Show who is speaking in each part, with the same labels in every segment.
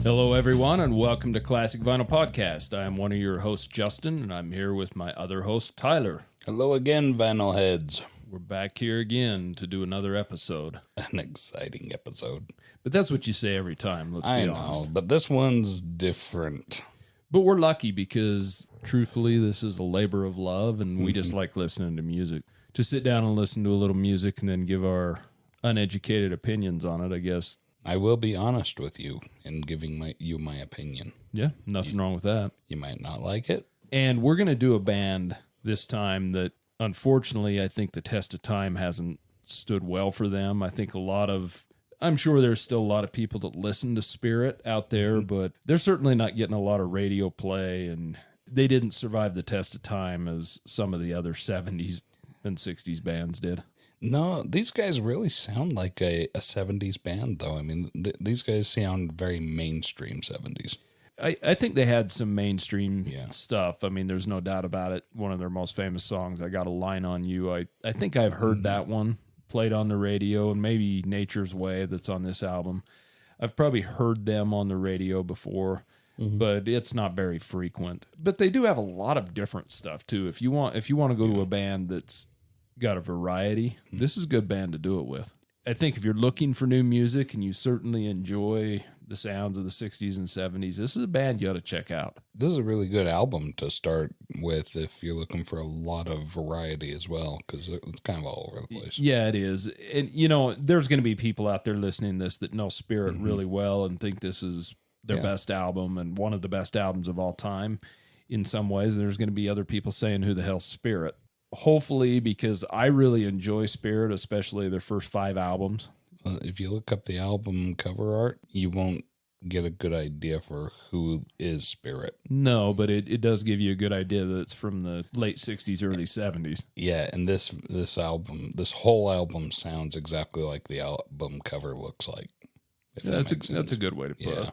Speaker 1: Hello, everyone, and welcome to Classic Vinyl Podcast. I am one of your hosts, Justin, and I'm here with my other host, Tyler.
Speaker 2: Hello again, vinyl heads.
Speaker 1: We're back here again to do another episode.
Speaker 2: An exciting episode.
Speaker 1: But that's what you say every time, let's be honest.
Speaker 2: I know, but this one's different.
Speaker 1: But we're lucky because, truthfully, this is a labor of love, and we just like listening to music. To sit down and listen to a little music and then give our uneducated opinions on it, I guess.
Speaker 2: I will be honest with you in giving you my opinion.
Speaker 1: Yeah, nothing wrong with that.
Speaker 2: You might not like it.
Speaker 1: And we're going to do a band this time that, unfortunately, I think the test of time hasn't stood well for them. I think I'm sure there's still a lot of people that listen to Spirit out there, but they're certainly not getting a lot of radio play, and they didn't survive the test of time as some of the other 70s and 60s bands did.
Speaker 2: No, these guys really sound like a 70s band, though. I mean, these guys sound very mainstream 70s.
Speaker 1: I think they had some mainstream stuff. I mean, there's no doubt about it. One of their most famous songs, I Got a Line on You. I think I've heard that one played on the radio, and maybe Nature's Way that's on this album. I've probably heard them on the radio before, but it's not very frequent. But they do have a lot of different stuff, too. If you want to go to a band that's got a variety, this is a good band to do it with. I think if you're looking for new music and you certainly enjoy the sounds of the 60s and 70s, this is a band you ought to check out.
Speaker 2: This is a really good album to start with if you're looking for a lot of variety as well, because it's kind of all over the place.
Speaker 1: Yeah, it is. And, there's going to be people out there listening to this that know Spirit really well and think this is their best album and one of the best albums of all time in some ways. There's going to be other people saying, who the hell's Spirit? Hopefully, because I really enjoy Spirit, especially their first 5 albums.
Speaker 2: If you look up the album cover art, you won't get a good idea for who is Spirit.
Speaker 1: No, but it does give you a good idea that it's from the late 60s, early 70s.
Speaker 2: Yeah, and this whole album sounds exactly like the album cover looks like.
Speaker 1: That's a good way to put it.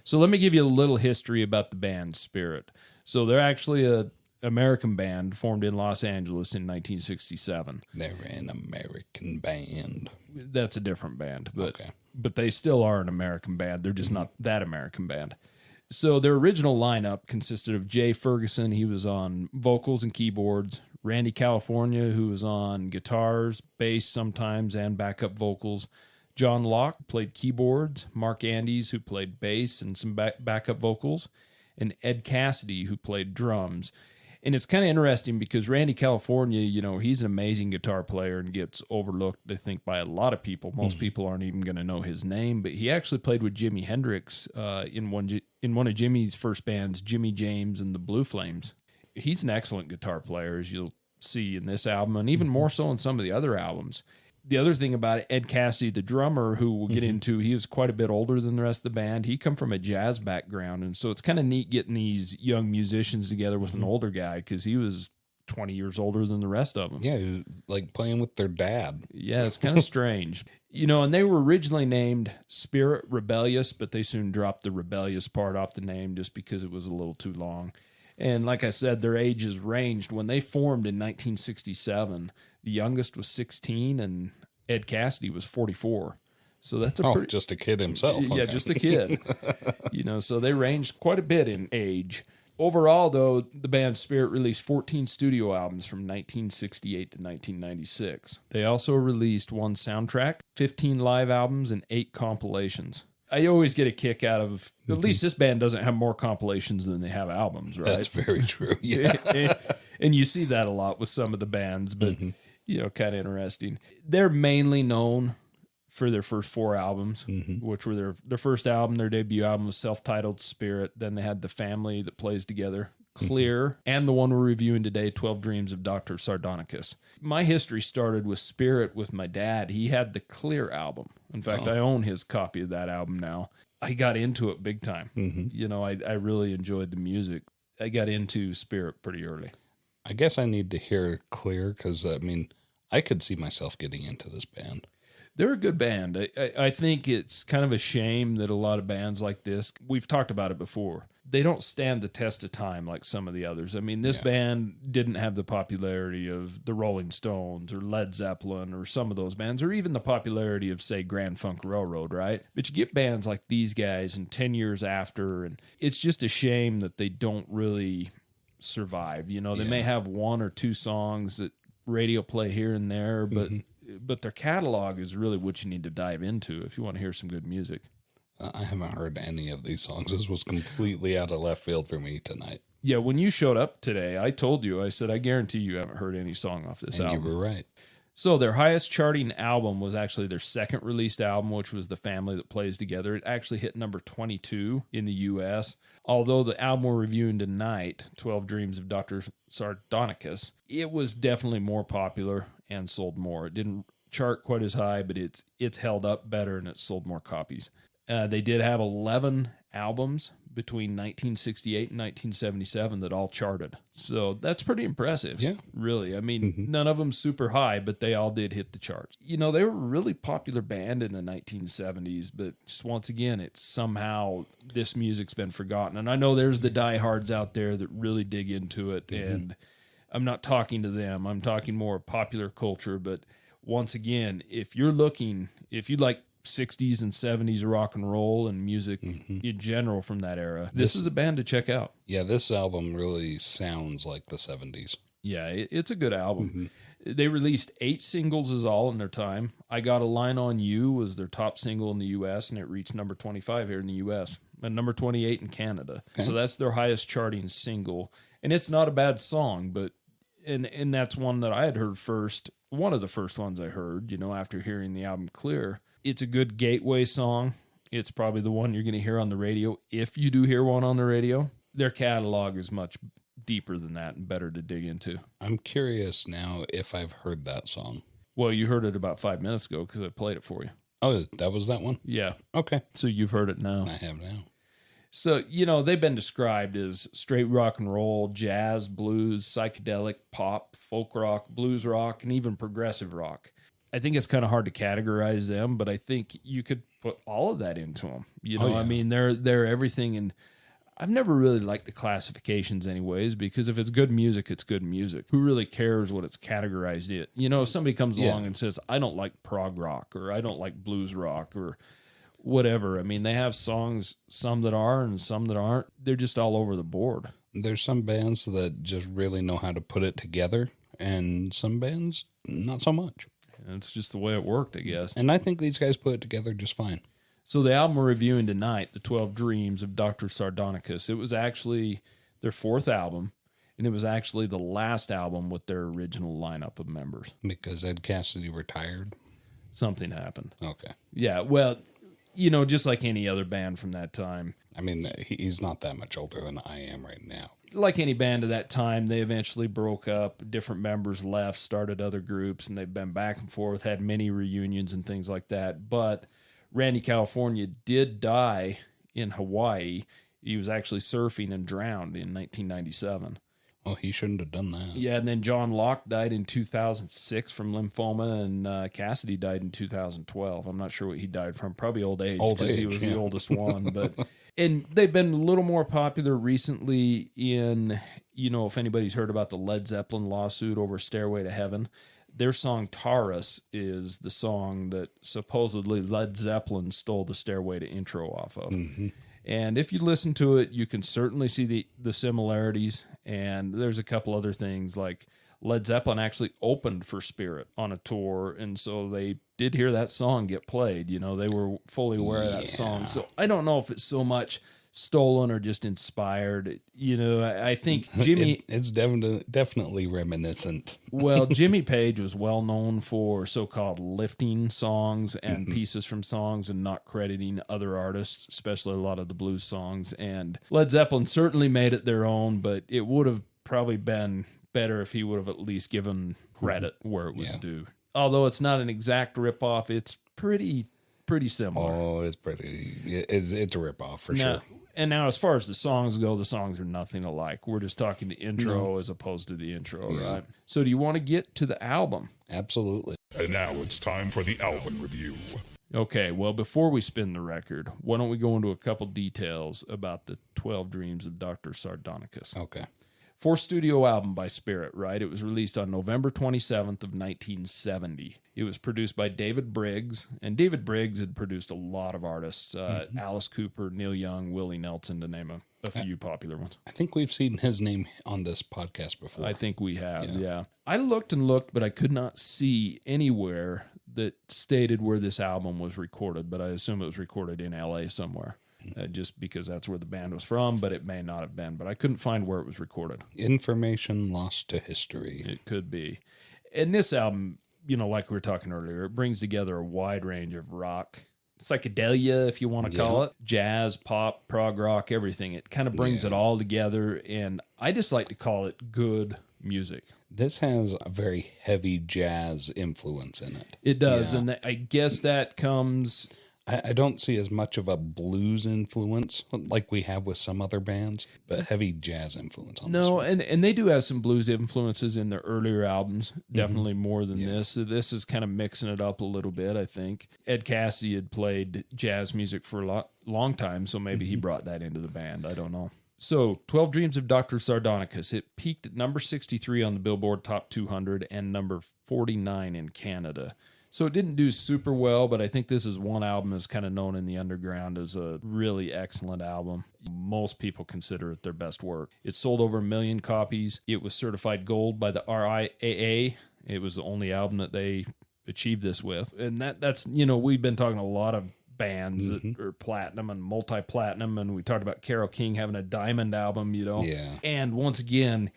Speaker 1: So let me give you a little history about the band Spirit. So they're actually a American band formed in Los Angeles in 1967.
Speaker 2: They're an American band.
Speaker 1: That's a different band,
Speaker 2: Okay.
Speaker 1: But they still are an American band. They're just not that American band. So their original lineup consisted of Jay Ferguson. He was on vocals and keyboards. Randy California, who was on guitars, bass sometimes, and backup vocals. John Locke played keyboards. Mark Andes, who played bass and some backup vocals. And Ed Cassidy, who played drums. And it's kind of interesting because Randy California, he's an amazing guitar player and gets overlooked, I think, by a lot of people. Most people aren't even going to know his name, but he actually played with Jimi Hendrix in one of Jimmy's first bands, Jimmy James and the Blue Flames. He's an excellent guitar player, as you'll see in this album, and even more so in some of the other albums. The other thing about it, Ed Cassidy, the drummer, who we'll get into, he was quite a bit older than the rest of the band. He come from a jazz background, and so it's kind of neat getting these young musicians together with an older guy because he was 20 years older than the rest of them.
Speaker 2: Yeah, he was like playing with their dad.
Speaker 1: Yeah, it's kind of strange. And they were originally named Spirit Rebellious, but they soon dropped the rebellious part off the name just because it was a little too long. And like I said, their ages ranged. When they formed in 1967, the youngest was 16, and Ed Cassidy was 44. So that's
Speaker 2: just a kid himself.
Speaker 1: Yeah,
Speaker 2: Okay.
Speaker 1: just a kid. So they ranged quite a bit in age. Overall, though, the band Spirit released 14 studio albums from 1968 to 1996. They also released 1 soundtrack, 15 live albums, and 8 compilations. I always get a kick out of, at least this band doesn't have more compilations than they have albums, right?
Speaker 2: That's very true, yeah.
Speaker 1: and you see that a lot with some of the bands, but, kind of interesting. They're mainly known for their first 4 albums, which were their first album. Their debut album was self-titled Spirit. Then they had The Family That Plays Together, Clear, and the one we're reviewing today, 12 Dreams of Dr. Sardonicus. My history started with Spirit with my dad. He had the Clear album. In fact, I own his copy of that album now. I got into it big time. I really enjoyed the music. I got into Spirit pretty early.
Speaker 2: I guess I need to hear Clear because, I could see myself getting into this band.
Speaker 1: They're a good band. I think it's kind of a shame that a lot of bands like this, we've talked about it before, they don't stand the test of time like some of the others. I mean, this band didn't have the popularity of the Rolling Stones or Led Zeppelin or some of those bands, or even the popularity of, say, Grand Funk Railroad, right? But you get bands like these guys and 10 years after, and it's just a shame that they don't really survive. You know, they may have one or two songs that radio play here and there, but their catalog is really what you need to dive into if you want to hear some good music.
Speaker 2: I haven't heard any of these songs. This was completely out of left field for me tonight.
Speaker 1: Yeah, when you showed up today, I told you, I said, I guarantee you haven't heard any song off this album.
Speaker 2: You were right.
Speaker 1: So their highest charting album was actually their second released album, which was The Family That Plays Together. It actually hit number 22 in the U.S., although the album we're reviewing tonight, 12 Dreams of Dr. Sardonicus, it was definitely more popular and sold more. It didn't chart quite as high, but it's held up better and it's sold more copies. They did have 11 albums between 1968 and 1977 that all charted. So that's pretty impressive.
Speaker 2: Yeah.
Speaker 1: Really. I mean, none of them super high, but they all did hit the charts. You know, they were a really popular band in the 1970s, but just once again, it's somehow this music's been forgotten. And I know there's the diehards out there that really dig into it, and I'm not talking to them. I'm talking more popular culture, but once again, if you like 60s and 70s rock and roll and music in general from that era, this is a band to check out.
Speaker 2: Yeah, this album really sounds like the 70s.
Speaker 1: Yeah, it's a good album. They released 8 singles is all in their time. I Got a Line on You was their top single in the U.S., and it reached number 25 here in the U.S. and number 28 in Canada. Okay. So that's their highest charting single. And it's not a bad song, but and that's one that I had heard first, one of the first ones I heard, you know, after hearing the album Clear. It's a good gateway song. It's probably the one you're going to hear on the radio, if you do hear one on the radio. Their catalog is much deeper than that and better to dig into.
Speaker 2: I'm curious now if I've heard that song.
Speaker 1: Well, you heard it about 5 minutes ago because I played it for you.
Speaker 2: Oh, that was that one?
Speaker 1: Yeah.
Speaker 2: Okay.
Speaker 1: So you've heard it now.
Speaker 2: I have now.
Speaker 1: So, you know, they've been described as straight rock and roll, jazz, blues, psychedelic, pop, folk rock, blues rock, and even progressive rock. I think it's kind of hard to categorize them, but I think you could put all of that into them. You know, I mean, they're everything. And I've never really liked the classifications anyways, because if it's good music, it's good music. Who really cares what it's categorized it? You know, if somebody comes along and says, I don't like prog rock, or I don't like blues rock, or whatever. I mean, they have songs, some that are and some that aren't. They're just all over the board.
Speaker 2: There's some bands that just really know how to put it together, and some bands, not so much.
Speaker 1: It's just the way it worked, I guess.
Speaker 2: And I think these guys put it together just fine.
Speaker 1: So the album we're reviewing tonight, The 12 Dreams of Dr. Sardonicus, it was actually their 4th album, and it was actually the last album with their original lineup of members.
Speaker 2: Because Ed Cassidy retired?
Speaker 1: Something happened.
Speaker 2: Okay.
Speaker 1: Yeah, well, you know, just like any other band from that time.
Speaker 2: I mean, he's not that much older than I am right now.
Speaker 1: Like any band of that time, they eventually broke up. Different members left, started other groups, and they've been back and forth, had many reunions and things like that. But Randy California did die in Hawaii. He was actually surfing and drowned in 1997.
Speaker 2: Oh, he shouldn't have done that.
Speaker 1: Yeah, and then John Locke died in 2006 from lymphoma, and Cassidy died in 2012. I'm not sure what he died from. Probably old age, because he was the oldest one. But and they've been a little more popular recently in, you know, if anybody's heard about the Led Zeppelin lawsuit over Stairway to Heaven, their song Taurus is the song that supposedly Led Zeppelin stole the Stairway to Intro off of. And if you listen to it, you can certainly see the similarities. And there's a couple other things, like Led Zeppelin actually opened for Spirit on a tour. And so they did hear that song get played. You know, they were fully aware of that song. So I don't know if it's so much stolen or just inspired. You know, I think Jimmy...
Speaker 2: it's definitely reminiscent.
Speaker 1: Well, Jimmy Page was well known for so-called lifting songs and pieces from songs and not crediting other artists, especially a lot of the blues songs. And Led Zeppelin certainly made it their own, but it would have probably been better if he would have at least given credit where it was due. Although it's not an exact ripoff, it's pretty similar.
Speaker 2: Oh, it's pretty... It's a ripoff for sure.
Speaker 1: And now, as far as the songs go, the songs are nothing alike. We're just talking the intro as opposed to the intro, right? So do you want to get to the album?
Speaker 2: Absolutely.
Speaker 3: And now it's time for the album review.
Speaker 1: Okay, well, before we spin the record, why don't we go into a couple details about the 12 Dreams of Dr. Sardonicus.
Speaker 2: Okay.
Speaker 1: Fourth studio album by Spirit, right? It was released on November 27th of 1970. It was produced by David Briggs, and David Briggs had produced a lot of artists, Alice Cooper, Neil Young, Willie Nelson, to name a few popular ones.
Speaker 2: I think we've seen his name on this podcast before.
Speaker 1: I think we have, yeah. I looked and looked, but I could not see anywhere that stated where this album was recorded, but I assume it was recorded in L.A. somewhere. Just because that's where the band was from, but it may not have been. But I couldn't find where it was recorded.
Speaker 2: Information lost to history.
Speaker 1: It could be. And this album, you know, like we were talking earlier, it brings together a wide range of rock, psychedelia, if you want to call it, jazz, pop, prog rock, everything. It kind of brings it all together, and I just like to call it good music.
Speaker 2: This has a very heavy jazz influence in it.
Speaker 1: It does, and I guess that comes...
Speaker 2: I don't see as much of a blues influence like we have with some other bands, but heavy jazz influence on this one.
Speaker 1: and they do have some blues influences in their earlier albums, definitely more than this. So this is kind of mixing it up a little bit, I think. Ed Cassidy had played jazz music for a long time, so maybe he brought that into the band. I don't know. So, 12 Dreams of Dr. Sardonicus. It peaked at number 63 on the Billboard Top 200 and number 49 in Canada. So it didn't do super well, but I think this is one album that's kind of known in the underground as a really excellent album. Most people consider it their best work. It sold over 1 million copies. It was certified gold by the RIAA. It was the only album that they achieved this with. And that's, you know, we've been talking a lot of bands that are platinum and multi-platinum, and we talked about Carole King having a diamond album, you know.
Speaker 2: Yeah.
Speaker 1: And once again,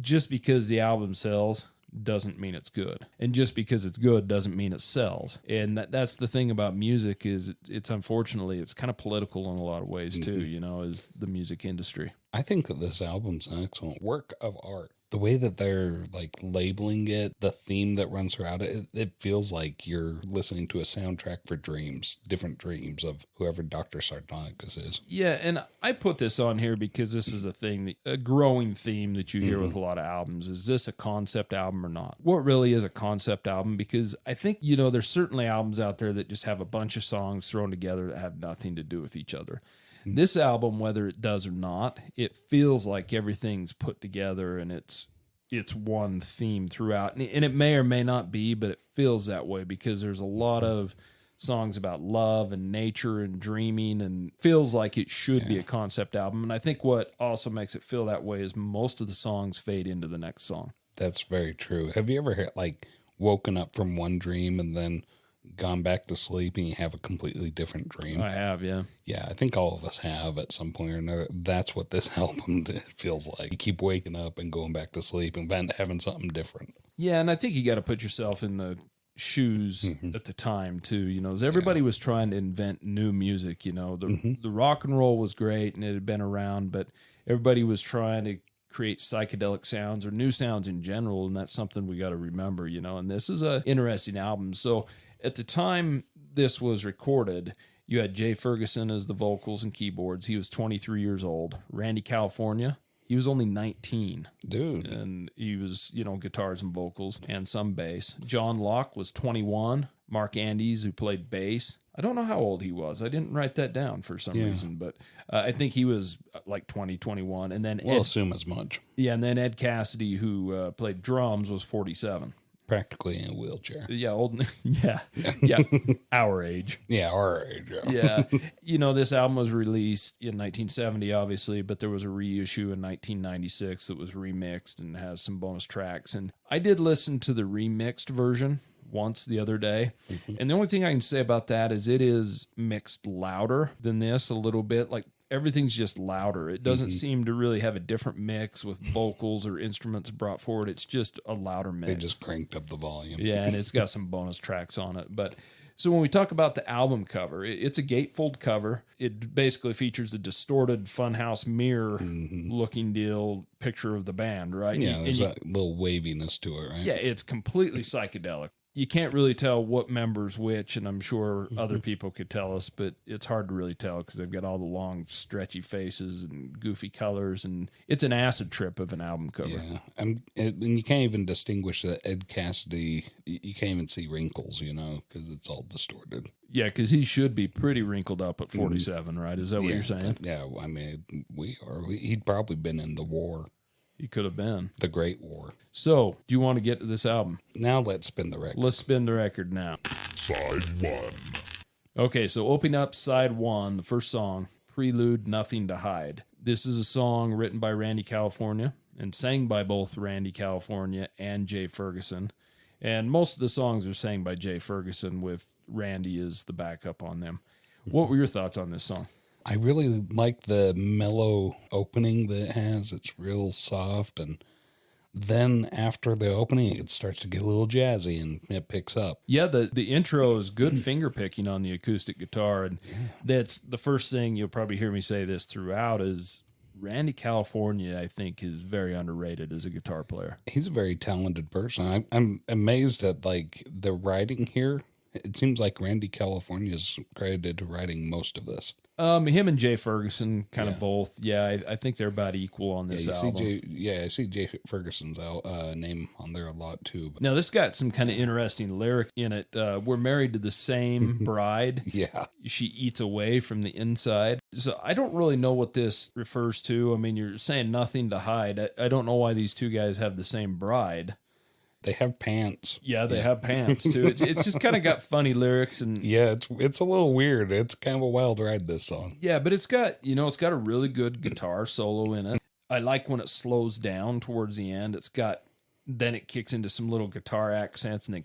Speaker 1: just because the album sells doesn't mean it's good, and just because it's good doesn't mean it sells. And that's the thing about music, is it's unfortunately it's kind of political in a lot of ways too, you know, as the music industry.
Speaker 2: I think that this album's an excellent work of art. The way that they're like labeling it, the theme that runs throughout it, it feels like you're listening to a soundtrack for dreams, different dreams of whoever Dr. Sardonicus is.
Speaker 1: Yeah, and I put this on here because this is a growing theme that you hear with a lot of albums. Is this a concept album or not? What really is a concept album? Because I think, you know, there's certainly albums out there that just have a bunch of songs thrown together that have nothing to do with each other. This album, whether it does or not, it feels like everything's put together and it's one theme throughout. And it may or may not be, but it feels that way because there's a lot of songs about love and nature and dreaming, and feels like it should be a concept album. And I think what also makes it feel that way is most of the songs fade into the next song.
Speaker 2: That's very true. Have you ever like woken up from one dream and then gone back to sleep and you have a completely different dream?
Speaker 1: I have, yeah.
Speaker 2: Yeah, I think all of us have at some point or another. That's what this album feels like. You keep waking up and going back to sleep and having something different.
Speaker 1: Yeah, and I think you got to put yourself in the shoes at the time too, you know, as everybody was trying to invent new music, you know, the rock and roll was great and it had been around, but everybody was trying to create psychedelic sounds or new sounds in general, and that's something we got to remember, you know. And this is a interesting album. So at the time this was recorded, you had Jay Ferguson as the vocals and keyboards. He was 23 years old. Randy California, he was only 19.
Speaker 2: Dude.
Speaker 1: And he was, you know, guitars and vocals and some bass. John Locke was 21. Mark Andes, who played bass. I don't know how old he was. I didn't write that down for some reason, but I think he was like 20, 21. And then
Speaker 2: we'll assume as much.
Speaker 1: Yeah, and then Ed Cassidy, who played drums, was 47.
Speaker 2: Practically in a wheelchair.
Speaker 1: Yeah, old. Yeah, our age.
Speaker 2: Yeah, our age.
Speaker 1: Yeah. You know, this album was released in 1970, obviously, but there was a reissue in 1996 that was remixed and has some bonus tracks. And I did listen to the remixed version once the other day. And the only thing I can say about that is it is mixed louder than this a little bit. Like, everything's just louder. It doesn't seem to really have a different mix with vocals or instruments brought forward. It's just a louder mix.
Speaker 2: They just cranked up the volume.
Speaker 1: Yeah, and it's got some bonus tracks on it. But so when we talk about the album cover, it's a gatefold cover. It basically features a distorted funhouse mirror looking deal picture of the band, right?
Speaker 2: Yeah, there's that little waviness to it, right?
Speaker 1: Yeah, it's completely psychedelic. you can't really tell what member's which, and I'm sure other people could tell us, but it's hard to really tell because they've got all the long, stretchy faces and goofy colors, and it's an acid trip of an album cover.
Speaker 2: Yeah, and you can't even distinguish that Ed Cassidy. You can't even see wrinkles, because it's all distorted.
Speaker 1: Yeah, because he should be pretty wrinkled up at 47, right? Is that what you're saying?
Speaker 2: Yeah, I mean, we are. He'd probably been in the war.
Speaker 1: He could have been.
Speaker 2: The Great War.
Speaker 1: So, do you want to get to this album?
Speaker 2: Now let's spin the record.
Speaker 1: Let's spin the record now.
Speaker 3: Side 1.
Speaker 1: Okay, so opening up side 1, the first song, Prelude, Nothing to Hide. This is a song written by Randy California and sang by both Randy California and Jay Ferguson. And most of the songs are sang by Jay Ferguson with Randy as the backup on them. What were your thoughts on this song?
Speaker 2: I really like the mellow opening that it has. It's real soft, and then after the opening, it starts to get a little jazzy, and it picks up.
Speaker 1: Yeah, the intro is good finger picking on the acoustic guitar, and that's the first thing you'll probably hear me say this throughout is Randy California, I think, is very underrated as a guitar player.
Speaker 2: He's a very talented person. I'm amazed at the writing here. It seems like Randy California is credited to writing most of this.
Speaker 1: Him and Jay Ferguson kind of both. Yeah, I think they're about equal on this album.
Speaker 2: I see Jay Ferguson's name on there a lot too. But
Speaker 1: Now, this got some kind of interesting lyric in it. We're married to the same bride.
Speaker 2: yeah,
Speaker 1: She eats away from the inside. So I don't really know what this refers to. I mean, you're saying nothing to hide. I don't know why these two guys have the same bride.
Speaker 2: they have pants.
Speaker 1: Yeah, they have pants too. It's just kind of got funny lyrics and
Speaker 2: Yeah, it's a little weird. It's kind of a wild ride, this song.
Speaker 1: yeah, but it's got a really good guitar solo in it. I like when it slows down towards the end. Then it kicks into some little guitar accents and then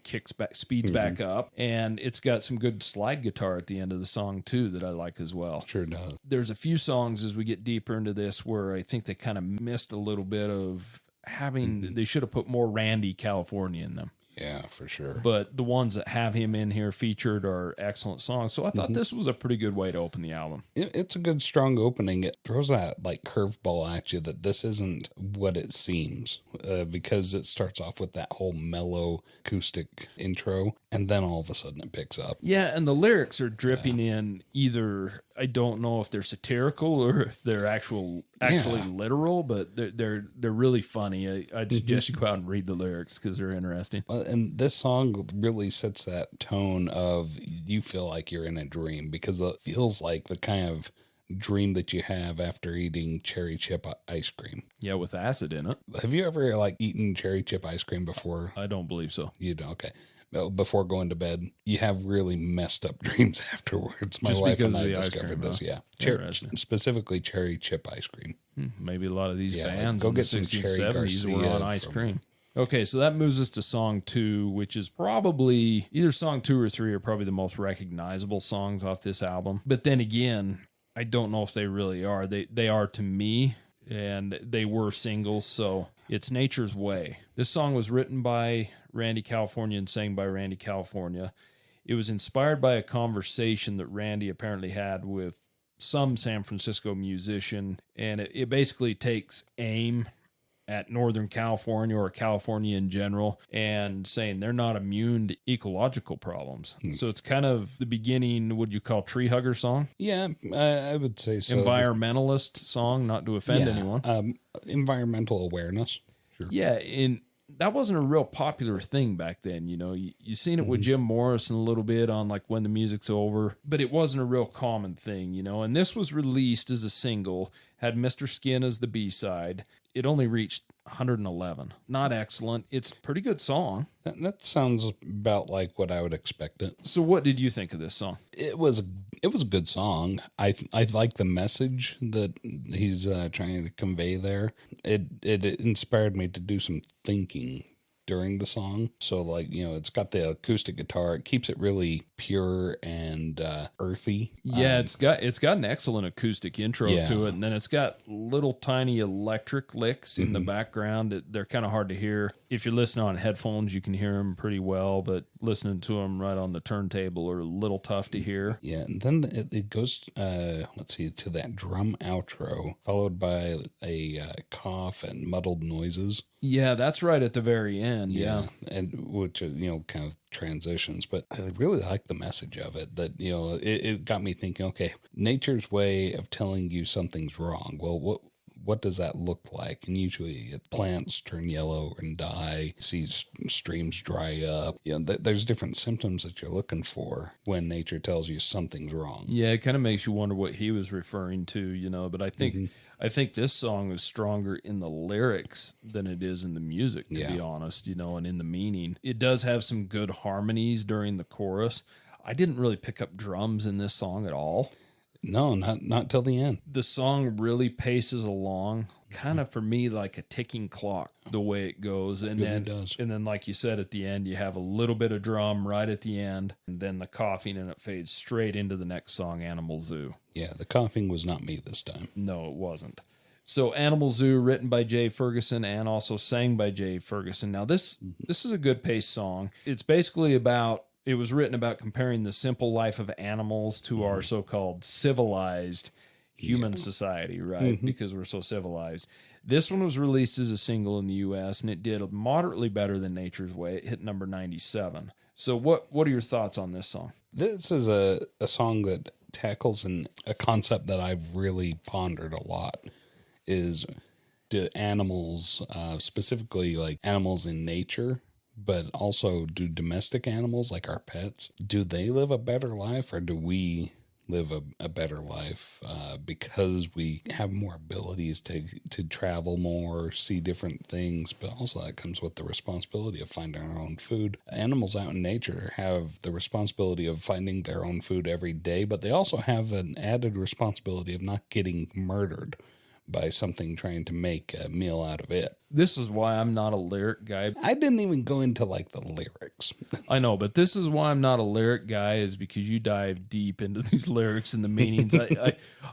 Speaker 1: speeds back up. And it's got some good slide guitar at the end of the song too that I like as well.
Speaker 2: Sure does.
Speaker 1: There's a few songs as we get deeper into this where I think they kind of missed a little bit of they should have put more Randy California in them.
Speaker 2: Yeah, for sure.
Speaker 1: But the ones that have him in here featured are excellent songs. So I thought this was a pretty good way to open the album.
Speaker 2: It's a good, strong opening. It throws that curveball at you that this isn't what it seems, because it starts off with that whole mellow acoustic intro, and then all of a sudden it picks up.
Speaker 1: Yeah, and the lyrics are dripping in either. I don't know if they're satirical or if they're actually literal, but they're really funny. I'd suggest you go out and read the lyrics because they're interesting.
Speaker 2: And this song really sets that tone of you feel like you're in a dream, because it feels like the kind of dream that you have after eating cherry chip ice cream.
Speaker 1: Yeah, with acid in it.
Speaker 2: Have you ever eaten cherry chip ice cream before?
Speaker 1: I don't believe so.
Speaker 2: You don't? Okay. Before going to bed, you have really messed up dreams afterwards. My
Speaker 1: Just
Speaker 2: wife
Speaker 1: because
Speaker 2: and I
Speaker 1: of the ice
Speaker 2: discovered
Speaker 1: cream,
Speaker 2: this.
Speaker 1: huh?
Speaker 2: Yeah,
Speaker 1: Interesting.
Speaker 2: specifically cherry chip ice cream.
Speaker 1: Maybe a lot of these bands
Speaker 2: go
Speaker 1: in
Speaker 2: get
Speaker 1: the
Speaker 2: some
Speaker 1: 60s,
Speaker 2: Cherry
Speaker 1: 70s were on
Speaker 2: Garcia
Speaker 1: ice
Speaker 2: from-
Speaker 1: cream. Okay, so that moves us to song 2, which is probably either song 2 or 3 are probably the most recognizable songs off this album. But then again, I don't know if they really are. They are to me, and they were singles, so it's Nature's Way. This song was written by Randy California and sang by Randy California. It was inspired by a conversation that Randy apparently had with some San Francisco musician, and it basically takes aim at Northern California or California in general and saying they're not immune to ecological problems. So it's kind of the beginning, would you call tree hugger song?
Speaker 2: Yeah, I would say so.
Speaker 1: Environmentalist song, not to offend anyone.
Speaker 2: Environmental awareness. Sure.
Speaker 1: Yeah, and that wasn't a real popular thing back then. You seen it with Jim Morrison a little bit on When the Music's Over, but it wasn't a real common thing, And this was released as a single, had Mr. Skin as the B-side. It only reached 111. Not excellent. It's a pretty good song.
Speaker 2: That sounds about like what I would expect it.
Speaker 1: So what did you think of this song?
Speaker 2: It was a good song. I like the message that he's trying to convey there. It inspired me to do some thinking during the song. So it's got the acoustic guitar. It keeps it really pure and earthy.
Speaker 1: Yeah, it's got an excellent acoustic intro to it, and then it's got little tiny electric licks in the background. They're kind of hard to hear. If you're listening on headphones, you can hear them pretty well, but listening to them right on the turntable are a little tough to hear.
Speaker 2: Yeah, and then it goes, let's see, to that drum outro, followed by a cough and muddled noises.
Speaker 1: Yeah, that's right at the very end. Yeah.
Speaker 2: And which, kind of transitions. But I really like the message of it, that, it got me thinking, okay, nature's way of telling you something's wrong. Well, what does that look like? And usually plants turn yellow and die, see streams dry up. There's different symptoms that you're looking for when nature tells you something's wrong.
Speaker 1: Yeah, it kind of makes you wonder what he was referring to, but I think this song is stronger in the lyrics than it is in the music, to be honest, and in the meaning. It does have some good harmonies during the chorus. I didn't really pick up drums in this song at all.
Speaker 2: No, not till the end.
Speaker 1: The song really paces along, kind of for me like a ticking clock, the way it goes. And then, like you said, at the end, you have a little bit of drum right at the end, and then the coughing, and it fades straight into the next song, Animal Zoo.
Speaker 2: Yeah, the coughing was not me this time.
Speaker 1: No, it wasn't. So Animal Zoo, written by Jay Ferguson and also sang by Jay Ferguson. Now, this is a good paced song. It's basically it was written about comparing the simple life of animals to our so-called civilized human society, right? Because we're so civilized. This one was released as a single in the U.S., and it did moderately better than Nature's Way. It hit number 97. So what are your thoughts on this song?
Speaker 2: This is a song that tackles a concept that I've really pondered a lot, is do animals, specifically like animals in nature, but also do domestic animals like our pets, do they live a better life, or do we live a better life because we have more abilities to travel more, see different things, but also that comes with the responsibility of finding our own food. Animals out in nature have the responsibility of finding their own food every day, but they also have an added responsibility of not getting murdered by something trying to make a meal out of it.
Speaker 1: This is why I'm not a lyric guy.
Speaker 2: I didn't even go into like the lyrics.
Speaker 1: I know, but this is why I'm not a lyric guy, is because you dive deep into these lyrics and the meanings.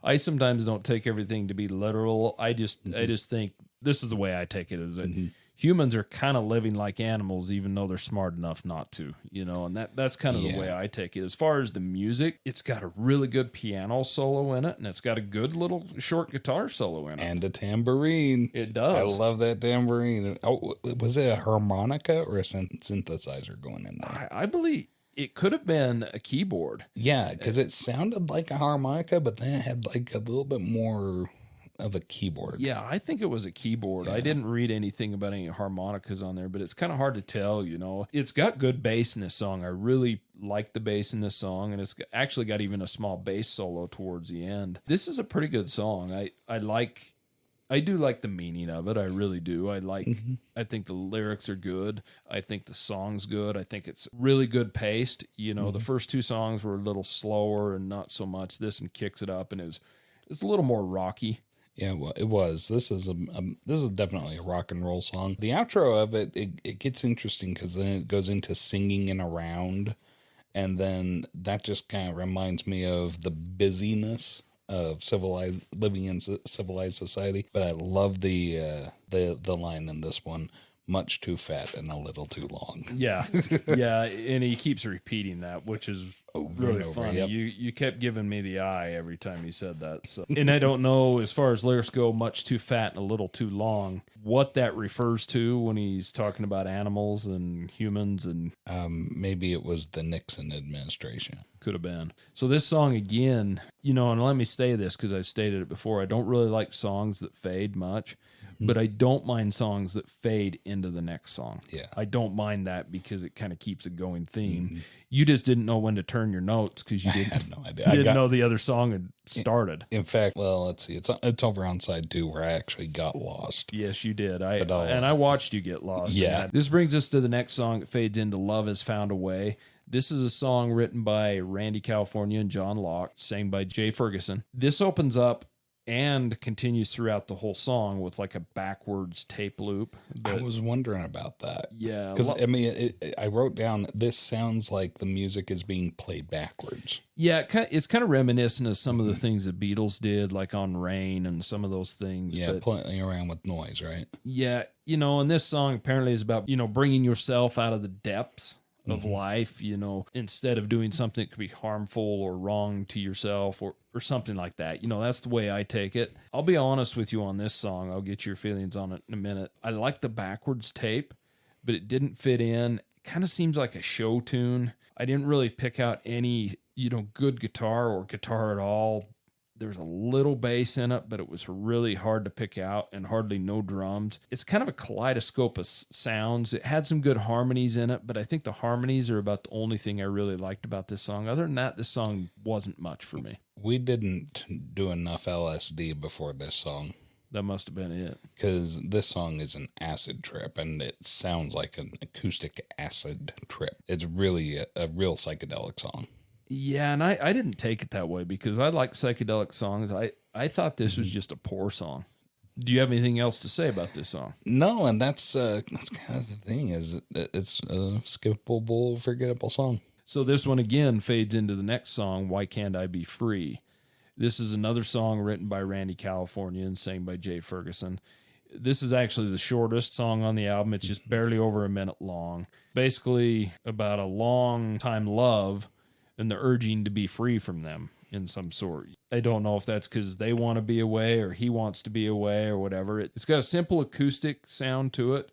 Speaker 1: I sometimes don't take everything to be literal. I just think this is the way I take it, is that humans are kind of living like animals, even though they're smart enough not to, and that's kind of the way I take it. As far as the music, it's got a really good piano solo in it, and it's got a good little short guitar solo in it.
Speaker 2: And a tambourine.
Speaker 1: It does.
Speaker 2: I love that tambourine. Oh, was it a harmonica or a synthesizer going in there?
Speaker 1: I believe it could have been a keyboard.
Speaker 2: Yeah, because it sounded like a harmonica, but then it had like a little bit more of a keyboard.
Speaker 1: Yeah, I think it was a keyboard. I didn't read anything about any harmonicas on there, but it's kind of hard to tell, It's got good bass in this song. I really like the bass in this song, and it's actually got even a small bass solo towards the end. This is a pretty good song. I do like the meaning of it. I really do. I think the lyrics are good. I think the song's good. I think it's really good paced. The first two songs were a little slower and not so much. This one kicks it up, and it's a little more rocky.
Speaker 2: Yeah, well, it was. This is definitely a rock and roll song. The outro of it gets interesting because then it goes into singing in a round, and then that just kind of reminds me of the busyness of living in civilized society. But I love the line in this one: much too fat and a little too long.
Speaker 1: Yeah, and he keeps repeating that, which is really funny. Yep. You kept giving me the eye every time you said that. So, and I don't know, as far as lyrics go, much too fat and a little too long, what that refers to when he's talking about animals and humans. And
Speaker 2: maybe it was the Nixon administration.
Speaker 1: Could have been. So this song again, and let me say this because I've stated it before, I don't really like songs that fade much. But I don't mind songs that fade into the next song.
Speaker 2: Yeah.
Speaker 1: I don't mind that because it kind of keeps a going theme. You just didn't know when to turn your notes because you didn't
Speaker 2: have no idea.
Speaker 1: You didn't know the other song had started.
Speaker 2: In fact, well, let's see. It's over on side 2 where I actually got lost.
Speaker 1: Yes, you did. I watched you get lost.
Speaker 2: Yeah.
Speaker 1: This brings us to the next song. It fades into Love Has Found a Way. This is a song written by Randy California and John Locke, sang by Jay Ferguson. This opens up and continues throughout the whole song with like a backwards tape loop.
Speaker 2: I was wondering about that.
Speaker 1: Yeah.
Speaker 2: Because, I wrote down, this sounds like the music is being played backwards.
Speaker 1: Yeah, it's kind of reminiscent of some of the things the Beatles did, like on Rain and some of those things.
Speaker 2: Yeah, playing around with noise, right?
Speaker 1: Yeah, and this song apparently is about, bringing yourself out of the depths of life, you know, instead of doing something that could be harmful or wrong to yourself or something like that. You know, that's the way I take it. I'll be honest with you on this song. I'll get your feelings on it in a minute. I like the backwards tape, but it didn't fit in. It kind of seems like a show tune. I didn't really pick out any, you know, good guitar or guitar at all. There's a little bass in it, but it was really hard to pick out and hardly no drums. It's kind of a kaleidoscope of sounds. It had some good harmonies in it, but I think the harmonies are about the only thing I really liked about this song. Other than that, this song wasn't much for me.
Speaker 2: We didn't do enough LSD before this song.
Speaker 1: That must have been it.
Speaker 2: Because this song is an acid trip, and it sounds like an acoustic acid trip. It's really a real psychedelic song.
Speaker 1: Yeah, and I didn't take it that way because I like psychedelic songs. I thought this was just a poor song. Do you have anything else to say about this song?
Speaker 2: No, and that's kind of the thing, is it's a skippable, forgettable song.
Speaker 1: So this one again fades into the next song, Why Can't I Be Free? This is another song written by Randy California and sang by Jay Ferguson. This is actually the shortest song on the album. It's just barely over a minute long. Basically about a long time love and the urging to be free from them in some sort. I don't know if that's because they want to be away or he wants to be away or whatever. It's got a simple acoustic sound to it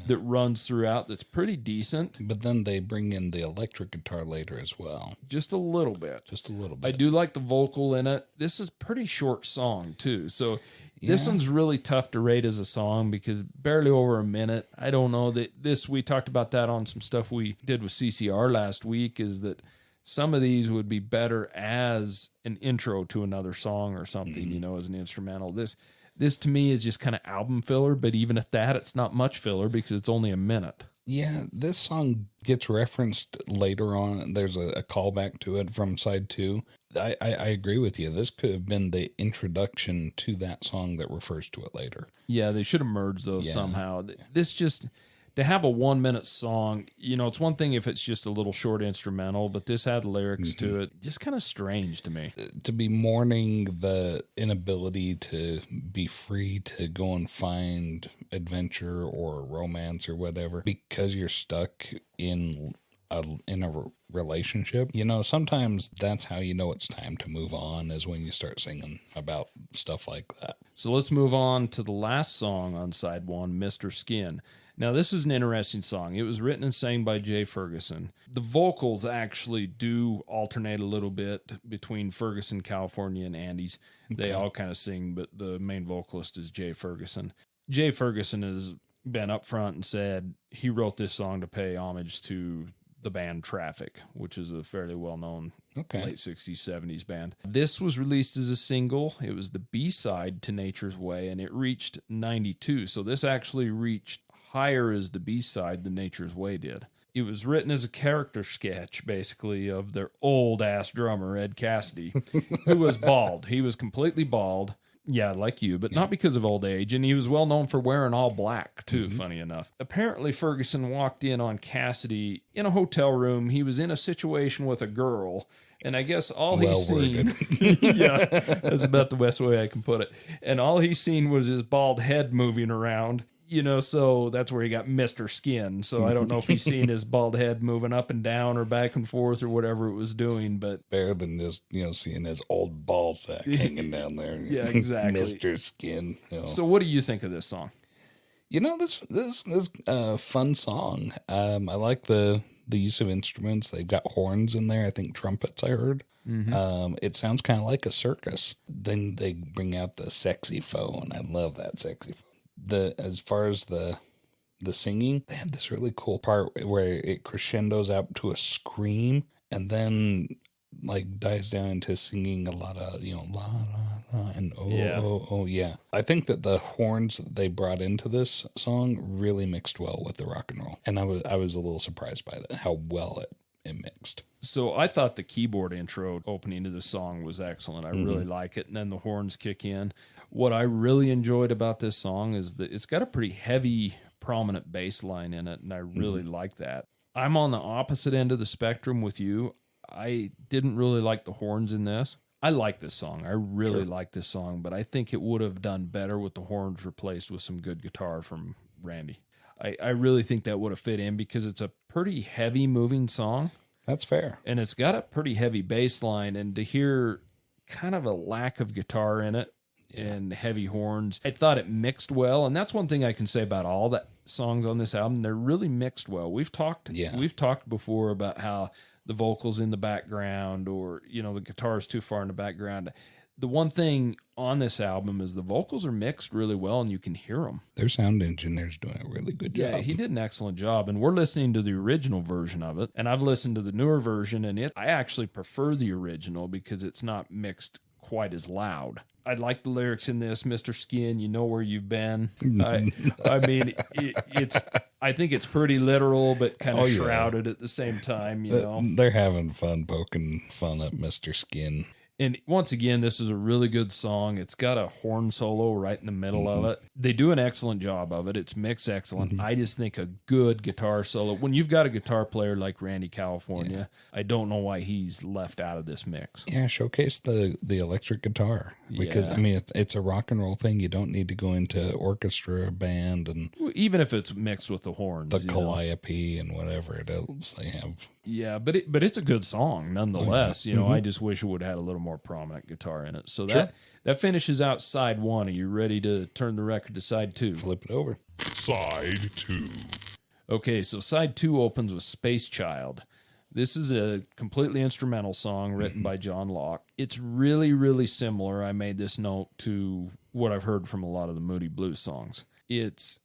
Speaker 1: that runs throughout that's pretty decent.
Speaker 2: But then they bring in the electric guitar later as well.
Speaker 1: Just a little bit.
Speaker 2: Just a little bit.
Speaker 1: I do like the vocal in it. This is a pretty short song too. So this one's really tough to rate as a song because barely over a minute. I don't know that this, we talked about that on some stuff we did with CCR last week, is that some of these would be better as an intro to another song or something, you know, as an instrumental. This to me is just kind of album filler, but even at that, it's not much filler because it's only a minute.
Speaker 2: Yeah, this song gets referenced later on. There's a callback to it from side 2. I agree with you. This could have been the introduction to that song that refers to it later.
Speaker 1: Yeah, they should have merged those somehow. This just, to have a 1 minute song, you know, it's one thing if it's just a little short instrumental, but this had lyrics to it. Just kind of strange to me.
Speaker 2: To be mourning the inability to be free to go and find adventure or romance or whatever because you're stuck in a relationship. You know, sometimes that's how you know it's time to move on, is when you start singing about stuff like that.
Speaker 1: So let's move on to the last song on side 1, Mr. Skin. Now, this is an interesting song. It was written and sang by Jay Ferguson. The vocals actually do alternate a little bit between Ferguson, California, and Andes. They all kind of sing, but the main vocalist is Jay Ferguson. Jay Ferguson has been up front and said he wrote this song to pay homage to the band Traffic, which is a fairly well-known late 60s, 70s band. This was released as a single. It was the B-side to Nature's Way, and it reached 92. So this actually reached higher as the B-side than Nature's Way did. It was written as a character sketch, basically, of their old-ass drummer, Ed Cassidy, who was bald. He was completely bald. Yeah, like you, but not because of old age. And he was well known for wearing all black, too, funny enough. Apparently, Ferguson walked in on Cassidy in a hotel room. He was in a situation with a girl. And I guess all he's seen... yeah, that's about the best way I can put it. And all he's seen was his bald head moving around. You know, so that's where he got Mr. Skin. So I don't know if he's seen his bald head moving up and down or back and forth or whatever it was doing, but
Speaker 2: better than just, you know, seeing his old ball sack hanging down there.
Speaker 1: Yeah, exactly.
Speaker 2: Mr. Skin. You know.
Speaker 1: So what do you think of this song?
Speaker 2: You know, this is a fun song. I like the use of instruments. They've got horns in there. I think trumpets, I heard. It sounds kind of like a circus. Then they bring out the saxophone. I love that saxophone. As far as the singing, they had this really cool part where it crescendos out to a scream and then like dies down into singing a lot of, you know, la la la and oh yeah. I think that the horns that they brought into this song really mixed well with the rock and roll, and I was a little surprised by that, how well it mixed.
Speaker 1: So I thought the keyboard intro opening to the song was excellent. I really like it. And then the horns kick in. What I really enjoyed about this song is that it's got a pretty heavy, prominent bass line in it, and I really like that. I'm on the opposite end of the spectrum with you. I didn't really like the horns in this. I like this song. I really like this song, but I think it would have done better with the horns replaced with some good guitar from Randy. I really think that would have fit in because it's a pretty heavy moving song.
Speaker 2: That's fair.
Speaker 1: And it's got a pretty heavy bass line. And to hear kind of a lack of guitar in it and heavy horns, I thought it mixed well. And that's one thing I can say about all the songs on this album. They're really mixed well. We've talked before about how the vocals in the background or, the guitar is too far in the background. The one thing on this album is the vocals are mixed really well and you can hear them.
Speaker 2: Their sound engineer's doing a really good job.
Speaker 1: Yeah, he did an excellent job. And we're listening to the original version of it. And I've listened to the newer version, and I actually prefer the original because it's not mixed quite as loud. I like the lyrics in this, Mr. Skin, you know where you've been. I mean, I think it's pretty literal, but kind of shrouded at the same time,
Speaker 2: They're having fun poking fun at Mr. Skin.
Speaker 1: And once again, this is a really good song. It's got a horn solo right in the middle of it. They do an excellent job of it. It's mixed excellent. I just think a good guitar solo. When you've got a guitar player like Randy California, I don't know why he's left out of this mix.
Speaker 2: Yeah, showcase the electric guitar. Because, I mean, it's a rock and roll thing. You don't need to go into orchestra band and...
Speaker 1: Even if it's mixed with the horns.
Speaker 2: The calliope and whatever it is they have.
Speaker 1: Yeah, but it's a good song nonetheless. I just wish it would have had a little more prominent guitar in it. So that finishes out side one. Are you ready to turn the record to side two?
Speaker 2: Flip it over.
Speaker 3: Side 2.
Speaker 1: Okay, so side two opens with Space Child. This is a completely instrumental song written by John Locke. It's really, really similar. I made this note to what I've heard from a lot of the Moody Blues songs. It's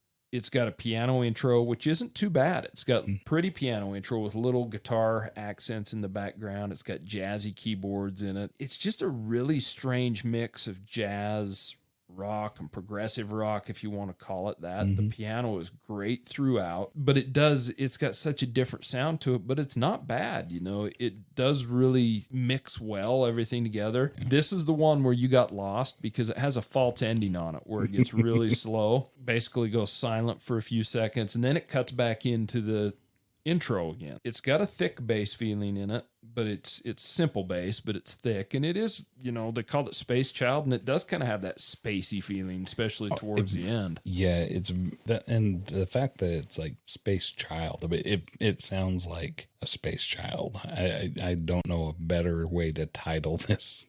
Speaker 1: got a piano intro, which isn't too bad. It's got pretty piano intro with little guitar accents in the background. It's got jazzy keyboards in it. It's just a really strange mix of jazz, rock, and progressive rock, if you want to call it that. The piano is great throughout, but it's got such a different sound to it, but it's not bad. It does really mix well, everything together. This is the one where you got lost because it has a false ending on it where it gets really slow, basically goes silent for a few seconds, and then it cuts back into the intro again. It's got a thick bass feeling in it, but it's simple bass, but it's thick, and it is, they called it Space Child, and it does kind of have that spacey feeling, especially towards the end.
Speaker 2: Yeah, it's that, and the fact that it's like Space Child, it sounds like a space child. I don't know a better way to title this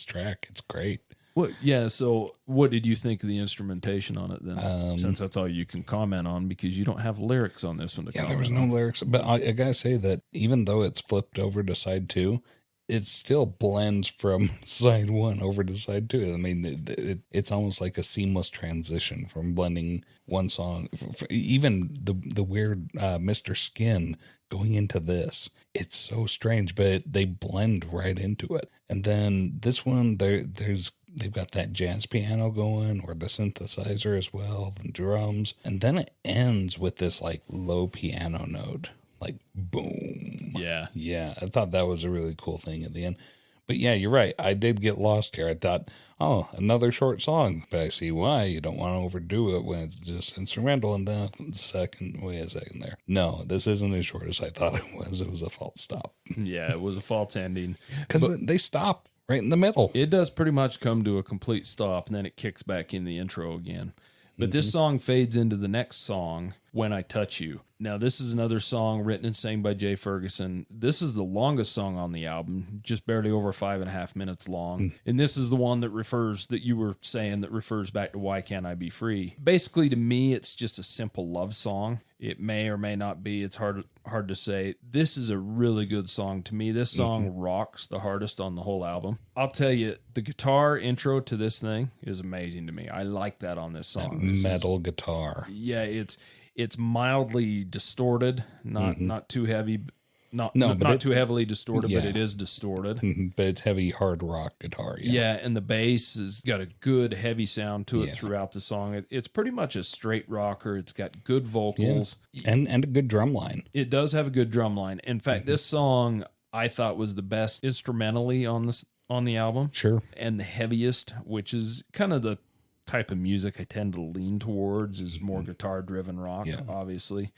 Speaker 2: track. It's great.
Speaker 1: Well, yeah, so what did you think of the instrumentation on it then? Since that's all you can comment on because you don't have lyrics on this one to comment on.
Speaker 2: There was no lyrics. But I got to say that even though it's flipped over to side two, it still blends from side one over to side two. I mean, it's almost like a seamless transition from blending one song. Even the weird Mr. Skin going into this. It's so strange, but they blend right into it. And then this one, they've got that jazz piano going or the synthesizer as well, the drums. And then it ends with this like low piano note, like boom.
Speaker 1: Yeah.
Speaker 2: Yeah. I thought that was a really cool thing at the end. But yeah, you're right. I did get lost here. I thought, oh, another short song. But I see why you don't want to overdo it when it's just instrumental. And then wait a second there. No, this isn't as short as I thought it was. It was a false stop.
Speaker 1: Yeah, it was a false ending.
Speaker 2: Because they stop right in the middle.
Speaker 1: It does pretty much come to a complete stop, and then it kicks back in the intro again. But this song fades into the next song, When I Touch You. Now, this is another song written and sang by Jay Ferguson. This is the longest song on the album, just barely over 5.5 minutes long. And this is the one that refers back to Why Can't I Be Free? Basically, to me, it's just a simple love song. It may or may not be. It's hard to say. This is a really good song to me. This song rocks the hardest on the whole album. I'll tell you, the guitar intro to this thing is amazing to me. I like that on this song.
Speaker 2: Metal guitar.
Speaker 1: Yeah, it's mildly distorted, not too heavy, not too heavily distorted, but it is distorted.
Speaker 2: But it's heavy hard rock guitar.
Speaker 1: Yeah, and the bass has got a good heavy sound to it throughout the song. It's pretty much a straight rocker. It's got good vocals
Speaker 2: and a good drum line.
Speaker 1: It does have a good drum line. In fact, this song I thought was the best instrumentally on the album.
Speaker 2: Sure,
Speaker 1: and the heaviest, which is kind of the type of music I tend to lean towards, is more guitar-driven rock, obviously.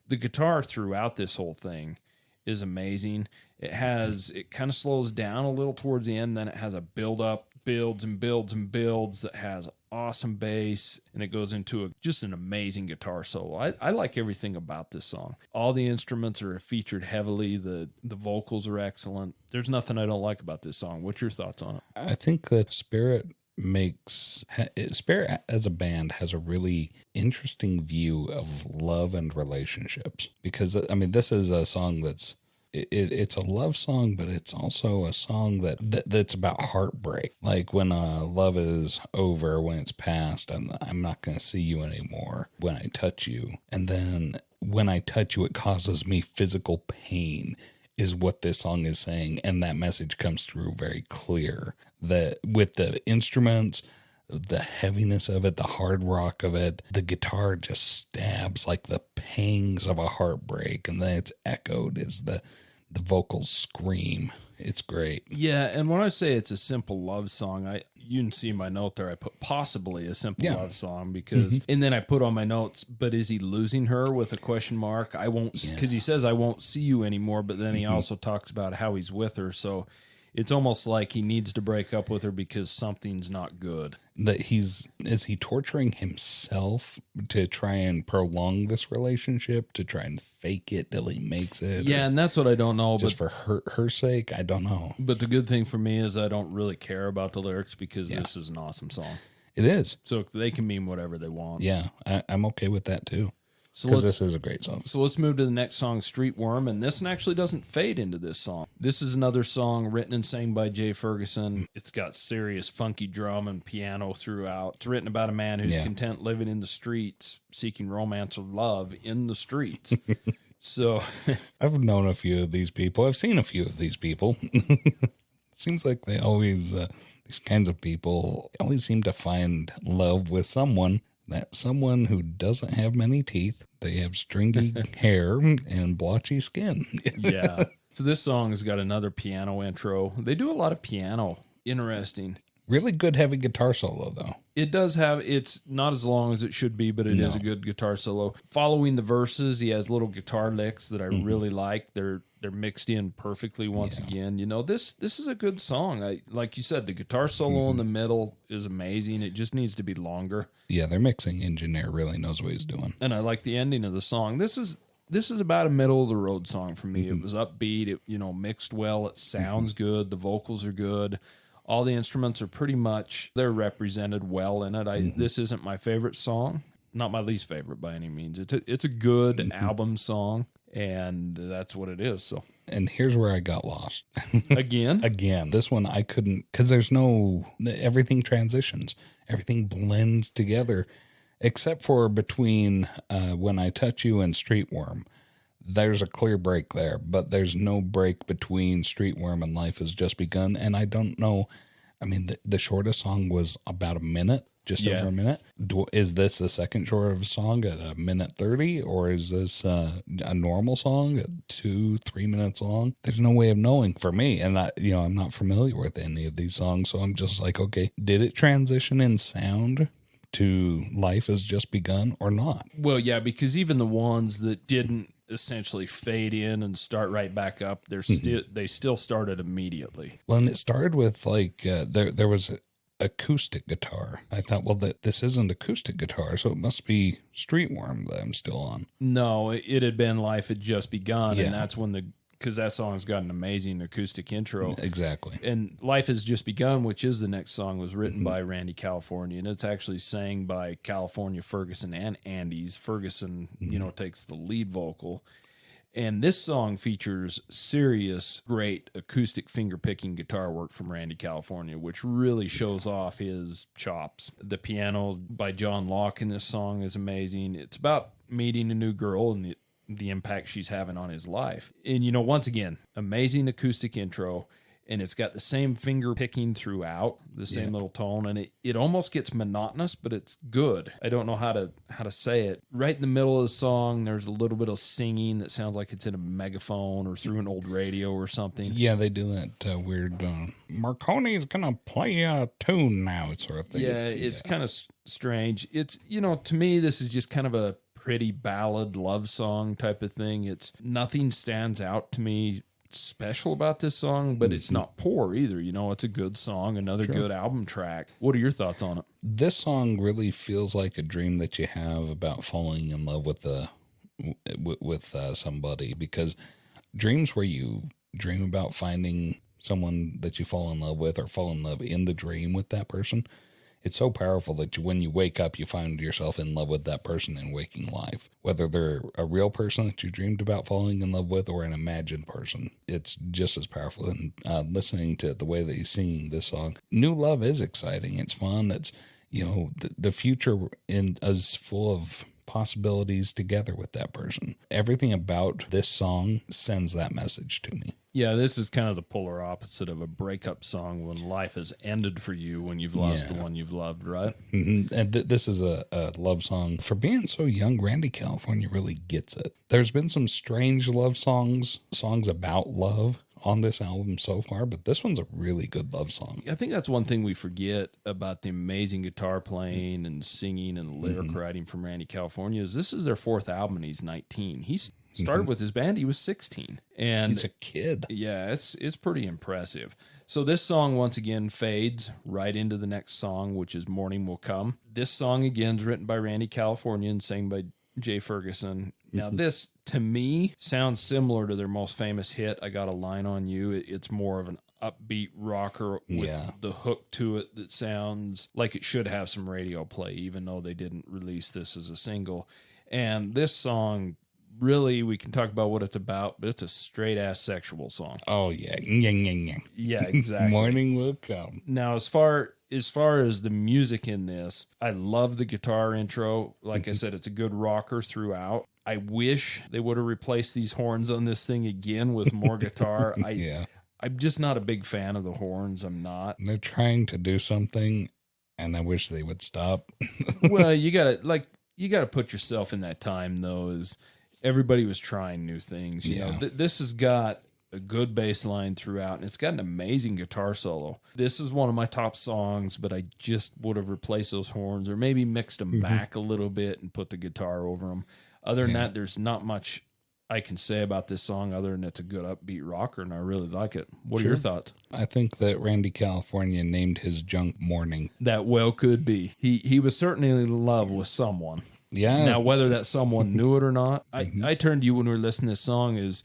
Speaker 1: The guitar throughout this whole thing is amazing. It kind of slows down a little towards the end, then it has a build-up, builds and builds and builds that has awesome bass, and it goes into just an amazing guitar solo. I like everything about this song. All the instruments are featured heavily. The vocals are excellent. There's nothing I don't like about this song. What's your thoughts on it?
Speaker 2: I think that Spirit as a band has a really interesting view of love and relationships, because I mean, this is a song it's a love song, but it's also a song that's about heartbreak. Like when love is over, when it's past, and I'm not going to see you anymore when I touch you. And then when I touch you, it causes me physical pain, is what this song is saying. And that message comes through very clear, that with the instruments, the heaviness of it, the hard rock of it, the guitar just stabs like the pangs of a heartbreak, and then it's echoed as the vocals scream. It's great.
Speaker 1: Yeah, and when I say it's a simple love song, you can see my note there. I put possibly a simple love song because, and then I put on my notes, but is he losing her with a question mark? I won't, because he says I won't see you anymore, but then he also talks about how he's with her. So it's almost like he needs to break up with her because something's not good.
Speaker 2: That is he torturing himself to try and prolong this relationship, to try and fake it till he makes it?
Speaker 1: Yeah, and that's what I don't know.
Speaker 2: Just for her sake, I don't know.
Speaker 1: But the good thing for me is I don't really care about the lyrics because this is an awesome song.
Speaker 2: It is.
Speaker 1: So they can mean whatever they want.
Speaker 2: Yeah, I'm okay with that too.
Speaker 1: So
Speaker 2: because this is a great song.
Speaker 1: So let's move to the next song, Street Worm, and this one actually doesn't fade into this song. This is another song written and sang by Jay Ferguson. It's got serious funky drum and piano throughout. It's written about a man who's content living in the streets, seeking romance or love in the streets. So
Speaker 2: I've known a few of these people. I've seen a few of these people. It seems like they always, these kinds of people always seem to find love with someone. That someone who doesn't have many teeth, they have stringy hair and blotchy skin.
Speaker 1: Yeah. So this song has got another piano intro. They do a lot of piano. Interesting.
Speaker 2: Really good heavy guitar solo, though.
Speaker 1: It does have, it's not as long as it should be, but it is a good guitar solo. Following the verses, he has little guitar licks that I really like. They're mixed in perfectly once again. You know, this is a good song. Like you said, the guitar solo in the middle is amazing. It just needs to be longer.
Speaker 2: Yeah, their mixing engineer really knows what he's doing.
Speaker 1: And I like the ending of the song. This is about a middle of the road song for me. It was upbeat. It, mixed well. It sounds good. The vocals are good. All the instruments are pretty much, they're represented well in it. This isn't my favorite song, not my least favorite by any means. It's a good album song, and that's what it is. So,
Speaker 2: and here's where I got lost.
Speaker 1: Again,
Speaker 2: this one I couldn't, because everything transitions, everything blends together, except for between When I Touch You and Street Worm. There's a clear break there, but there's no break between Street Worm and Life Has Just Begun. And I don't know. I mean, the shortest song was about a minute, just over a minute. Is this the second shortest song at a minute 30, or is this a normal song at 2-3 minutes long? There's no way of knowing for me. And I'm not familiar with any of these songs. So I'm just like, okay, did it transition in sound to Life Has Just Begun or not?
Speaker 1: Well, yeah, because even the ones that didn't essentially fade in and start right back up, they still started immediately.
Speaker 2: Well, and it started with like there was acoustic guitar. I thought, well, this isn't acoustic guitar, so it must be Street Worm that I'm still on.
Speaker 1: No, it had been Life Had Just Begun, and that's when because that song's got an amazing acoustic intro.
Speaker 2: Exactly.
Speaker 1: And Life Has Just Begun, which is the next song, was written by Randy California, and it's actually sang by California Ferguson and Andes. Ferguson, takes the lead vocal. And this song features serious, great acoustic finger-picking guitar work from Randy California, which really shows off his chops. The piano by John Locke in this song is amazing. It's about meeting a new girl and the impact she's having on his life. And, once again, amazing acoustic intro, and it's got the same finger picking throughout, the same little tone, and it almost gets monotonous, but it's good. I don't know how to say it. Right in the middle of the song, there's a little bit of singing that sounds like it's in a megaphone or through an old radio or something.
Speaker 2: Yeah, they do that weird, Marconi's gonna play a tune now, sort of thing.
Speaker 1: Yeah, it's kind of strange. It's, to me, this is just kind of a pretty ballad love song type of thing. It's nothing stands out to me special about this song, but it's not poor either. You know, it's a good song, another good album track. What are your thoughts on it?
Speaker 2: This song really feels like a dream that you have about falling in love with somebody, because dreams where you dream about finding someone that you fall in love with or fall in love in the dream with that person, it's so powerful that when you wake up, you find yourself in love with that person in waking life. Whether they're a real person that you dreamed about falling in love with or an imagined person, it's just as powerful. And listening to the way that he's singing this song, new love is exciting. It's fun. It's, the future is full of possibilities together with that person. Everything about this song sends that message to me.
Speaker 1: Yeah, this is kind of the polar opposite of a breakup song when life has ended for you, when you've lost the one you've loved, right?
Speaker 2: Mm-hmm. And this is a love song. For being so young, Randy California really gets it. There's been some strange love songs about love on this album so far, but this one's a really good love song.
Speaker 1: I think that's one thing we forget about the amazing guitar playing and singing and lyric writing from Randy California is this is their fourth album and he's 19. He's started with his band, he was 16. And
Speaker 2: he's a kid.
Speaker 1: Yeah, it's pretty impressive. So this song once again fades right into the next song, which is Morning Will Come. This song again is written by Randy California and sang by Jay Ferguson. Now this, to me, sounds similar to their most famous hit, I Got a Line on You. It's more of an upbeat rocker with the hook to it that sounds like it should have some radio play, even though they didn't release this as a single. And this song, really, we can talk about what it's about, but it's a straight-ass sexual song.
Speaker 2: Oh, yeah.
Speaker 1: Yeah, exactly.
Speaker 2: Morning will come.
Speaker 1: Now, as far as the music in this, I love the guitar intro. Like I said, it's a good rocker throughout. I wish they would have replaced these horns on this thing again with more guitar. I'm just not a big fan of the horns. I'm not.
Speaker 2: They're trying to do something, and I wish they would stop.
Speaker 1: Well, you gotta put yourself in that time, though, as everybody was trying new things. You know, this has got a good bass line throughout, and it's got an amazing guitar solo. This is one of my top songs, but I just would have replaced those horns or maybe mixed them back a little bit and put the guitar over them. Other than that, there's not much I can say about this song other than it's a good upbeat rocker, and I really like it. What are your thoughts?
Speaker 2: I think that Randy California named his junk Morning.
Speaker 1: That well could be. He was certainly in love with someone.
Speaker 2: Yeah.
Speaker 1: Now, whether that someone knew it or not, I turned to you when we were listening to this song is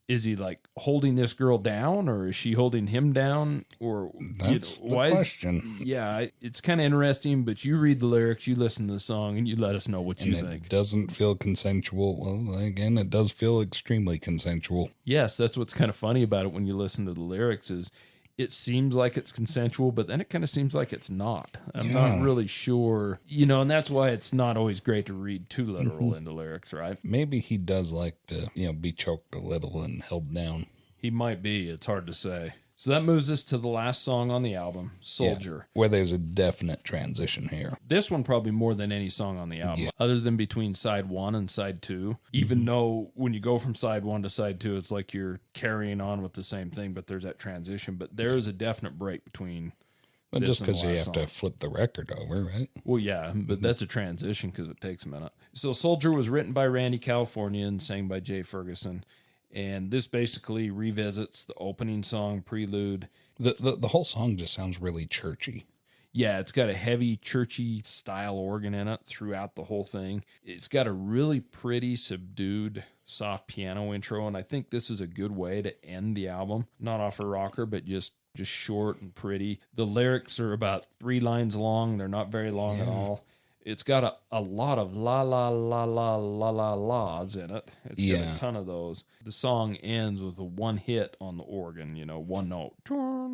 Speaker 1: he like holding this girl down, or is she holding him down, or
Speaker 2: that's the question.
Speaker 1: It's kind of interesting. But you read the lyrics, you listen to the song, and you let us know what you think.
Speaker 2: It doesn't feel consensual. Well, again, it does feel extremely consensual.
Speaker 1: Yes, that's what's kind of funny about it when you listen to the lyrics is it seems like it's consensual, but then it kind of seems like it's not. I'm not really sure, and that's why it's not always great to read too literal into lyrics, right?
Speaker 2: Maybe he does like to, be choked a little and held down.
Speaker 1: He might be. It's hard to say. So that moves us to the last song on the album, Soldier.
Speaker 2: Where there's a definite transition here.
Speaker 1: This one probably more than any song on the album, other than between side 1 and side 2. Even though when you go from side 1 to side 2, it's like you're carrying on with the same thing, but there's that transition. But there is a definite break between
Speaker 2: But
Speaker 1: this
Speaker 2: just
Speaker 1: and the
Speaker 2: because you
Speaker 1: last
Speaker 2: have
Speaker 1: song.
Speaker 2: to flip the record over, right?
Speaker 1: Well, yeah, but that's a transition because it takes a minute. So Soldier was written by Randy California and sang by Jay Ferguson. And this basically revisits the opening song, Prelude.
Speaker 2: The whole song just sounds really churchy.
Speaker 1: Yeah, it's got a heavy churchy style organ in it throughout the whole thing. It's got a really pretty, subdued, soft piano intro, and I think this is a good way to end the album. Not off a rocker, but just short and pretty. The lyrics are about 3 lines long. They're not very long at all. It's got a lot of la la la la la la la's in it. It's got a ton of those. The song ends with a one hit on the organ, one note.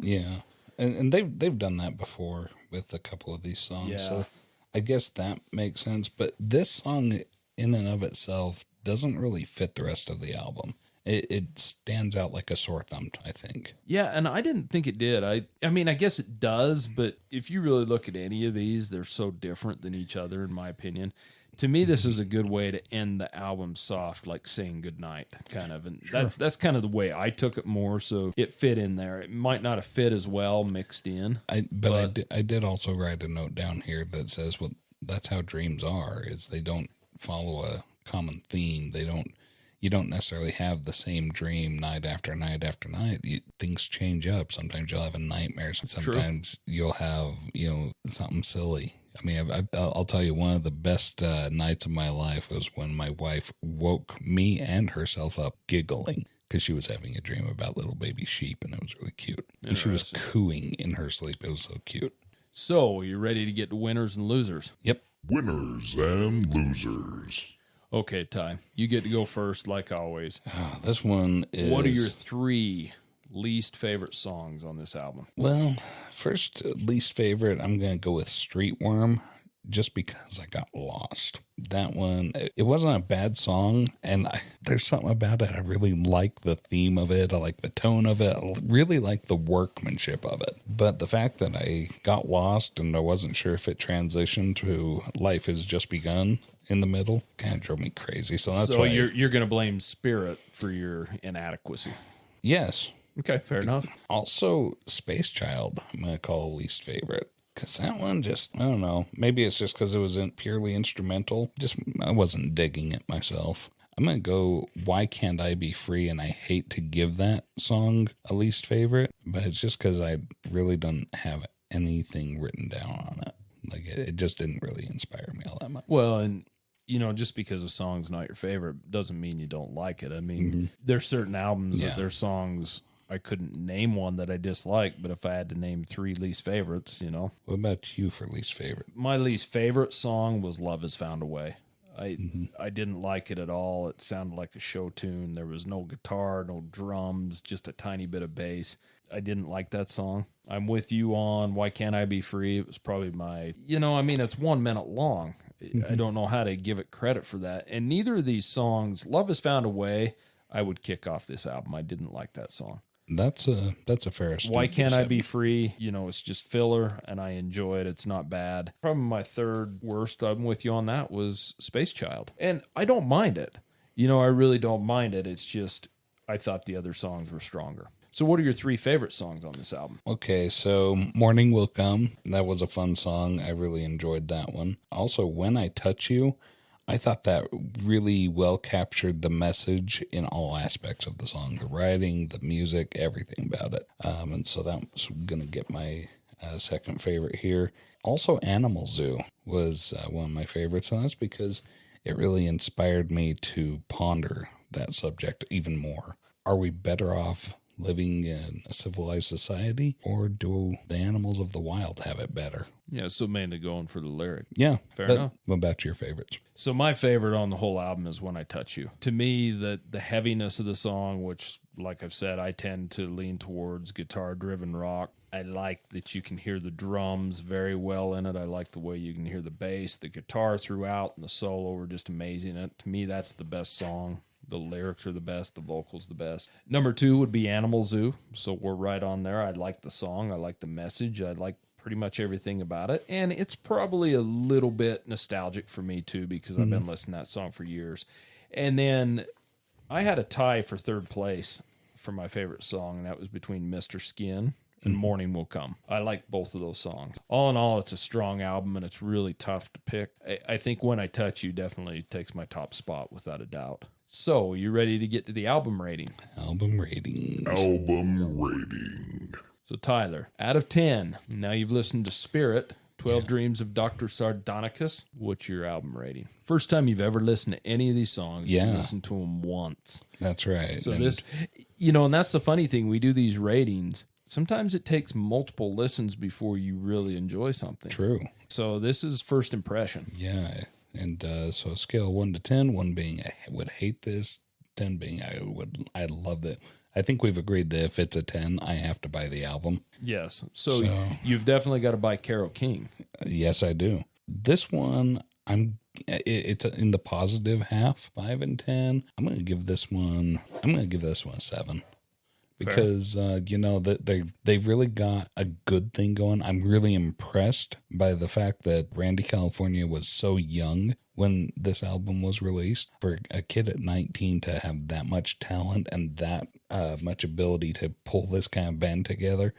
Speaker 2: Yeah. And they've done that before with a couple of these songs.
Speaker 1: Yeah.
Speaker 2: So I guess that makes sense. But this song in and of itself doesn't really fit the rest of the album. It stands out like a sore thumb, I think.
Speaker 1: Yeah, and I didn't think it did. I mean, I guess it does, but if you really look at any of these, they're so different than each other, in my opinion. To me, this is a good way to end the album soft, like saying goodnight, kind of. And that's kind of the way I took it more, so it fit in there. It might not have fit as well mixed in.
Speaker 2: I did also write a note down here that says, well, that's how dreams are, is they don't follow a common theme. They don't, you don't necessarily have the same dream night after night after night. Things change up. Sometimes you'll have a nightmare. Sometimes you'll have, something silly. I mean, I'll tell you, one of the best nights of my life was when my wife woke me and herself up giggling because she was having a dream about little baby sheep, and it was really cute. And she was cooing in her sleep. It was so cute.
Speaker 1: So, you ready to get to winners and losers?
Speaker 2: Yep.
Speaker 3: Winners and losers.
Speaker 1: Okay, Ty, you get to go first, like always.
Speaker 2: This one is...
Speaker 1: What are your 3 least favorite songs on this album?
Speaker 2: Well, first least favorite, I'm going to go with Streetworm, just because I got lost. That one, it wasn't a bad song, and there's something about it. I really like the theme of it. I like the tone of it. I really like the workmanship of it. But the fact that I got lost and I wasn't sure if it transitioned to Life Has Just Begun in the middle kind of drove me crazy. So that's why
Speaker 1: you're going to blame Spirit for your inadequacy.
Speaker 2: Yes.
Speaker 1: Okay, fair enough.
Speaker 2: Also, Space Child, I'm going to call least favorite. Because that one just, I don't know. Maybe it's just because it was purely instrumental. I wasn't digging it myself. I'm going to go Why Can't I Be Free? And I hate to give that song a least favorite, but it's just because I really don't have anything written down on it. Like, it just didn't really inspire me all that much.
Speaker 1: Well, and just because a song's not your favorite doesn't mean you don't like it. I mean, there's certain albums that their songs, I couldn't name one that I dislike, but if I had to name 3 least favorites,
Speaker 2: What about you for least favorite?
Speaker 1: My least favorite song was Love Has Found a Way. I didn't like it at all. It sounded like a show tune. There was no guitar, no drums, just a tiny bit of bass. I didn't like that song. I'm with you on Why Can't I Be Free? It was probably my, it's 1 minute long. I don't know how to give it credit for that. And neither of these songs, Love Has Found a Way, I would kick off this album. I didn't like that song.
Speaker 2: That's a fair statement.
Speaker 1: Why Can't I Be Free? It's just filler, and I enjoy it. It's not bad. Probably my 3rd worst, I'm with you on that, was Space Child. And I don't mind it. I really don't mind it. It's just, I thought the other songs were stronger. So what are your 3 favorite songs on this album?
Speaker 2: Okay, so Morning Will Come. That was a fun song. I really enjoyed that one. Also, When I Touch You, I thought that really well captured the message in all aspects of the song. The writing, the music, everything about it. And so that's going to get my second favorite here. Also, Animal Zoo was one of my favorites, and that's because it really inspired me to ponder that subject even more. Are we better off living in a civilized society, or do the animals of the wild have it better?
Speaker 1: Yeah, so mainly going for the lyric.
Speaker 2: Yeah.
Speaker 1: Fair enough.
Speaker 2: What about your favorites?
Speaker 1: So my favorite on the whole album is When I Touch You. To me, the heaviness of the song, which, like I've said, I tend to lean towards guitar-driven rock. I like that you can hear the drums very well in it. I like the way you can hear the bass, the guitar throughout, and the solo were just amazing. And to me, that's the best song. The lyrics are the best. The vocals the best. Number 2 would be Animal Zoo. So we're right on there. I like the song. I like the message. I like pretty much everything about it. And it's probably a little bit nostalgic for me too, because I've been listening to that song for years. And then I had a tie for 3rd place for my favorite song, and that was between Mr. Skin and Morning Will Come. I like both of those songs. All in all, it's a strong album, and it's really tough to pick. I think When I Touch You definitely takes my top spot without a doubt. So, you ready to get to the album rating?
Speaker 2: Album ratings.
Speaker 3: Album rating.
Speaker 1: So, Tyler, out of 10, now you've listened to Spirit, 12 Dreams of Dr. Sardonicus. What's your album rating? First time you've ever listened to any of these songs.
Speaker 2: Yeah.
Speaker 1: You listened to them once.
Speaker 2: That's right.
Speaker 1: So this, and that's the funny thing. We do these ratings. Sometimes it takes multiple listens before you really enjoy something.
Speaker 2: True.
Speaker 1: So this is first impression.
Speaker 2: Yeah. And so scale 1 to 10, 1 being I would hate this, 10 being I love it. I think we've agreed that if it's a 10, I have to buy the album.
Speaker 1: Yes. So you've definitely got to buy Carole King.
Speaker 2: Yes, I do. This one, it's in the positive half, 5 and 10. I'm going to give this one a 7. Because, they've really got a good thing going. I'm really impressed by the fact that Randy California was so young when this album was released. For a kid at 19 to have that much talent and that much ability to pull this kind of band together